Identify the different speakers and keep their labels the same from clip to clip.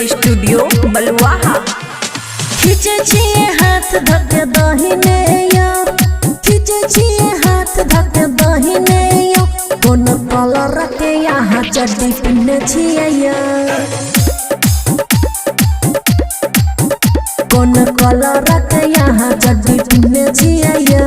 Speaker 1: Studio बलुआहा।
Speaker 2: खींचे छिए हाथ धक दहिने यो, खींचे छिए हाथ धक दहिने यो, कोन कलर के यहाँ चड्डी पिन्ने छिए यो, कोन कलर के यहाँ चड्डी पिन्ने छिए यो।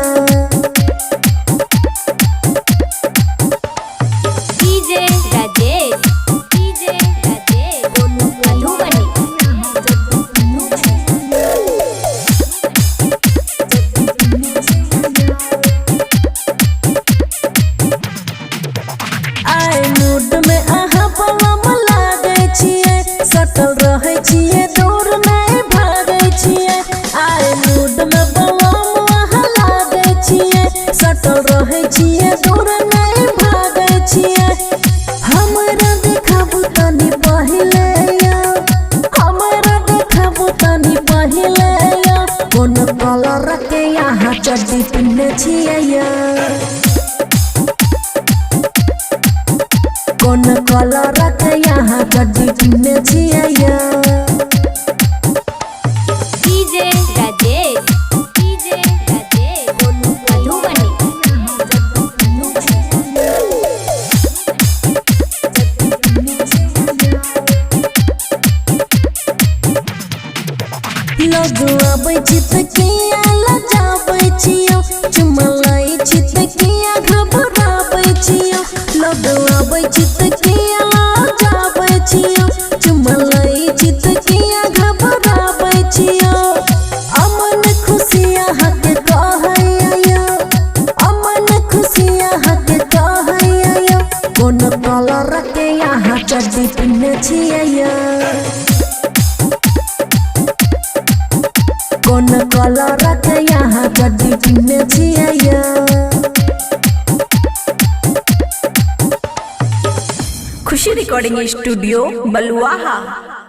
Speaker 2: सटल रहे छिए दूर नहीं भागे छिए, आए मूड में बलम वहाँ लागे छिए, सटल रहे छिए दूर नहीं भागे छिए। हमरा देखाबू तनी पहिले यो, हमरा देखाबू तनी पहिले यो, कोन कलर के यहाँ चड्डी पिन्ने छिए यो, कोन कलर के यहाँ चड्डी पिन्ने छिए यो। लोग आबै चित किया लजाबै छियो, चुमा लै चित किया घबराबै छियो, लोग आबै चित किया लजाबै छियो, चुमा लै चित किया घबराबै छियो। अमन खुशिया हक कहैया, अमन खुशिया हक कहैया, कोन कलर के यहाँ चड्डी पिन्ने छिए यो, कोन कलर के यहाँ चड्डी पिन्ने छिए यो।
Speaker 1: खुशी रिकॉर्डिंग स्टूडियो बलुआहा।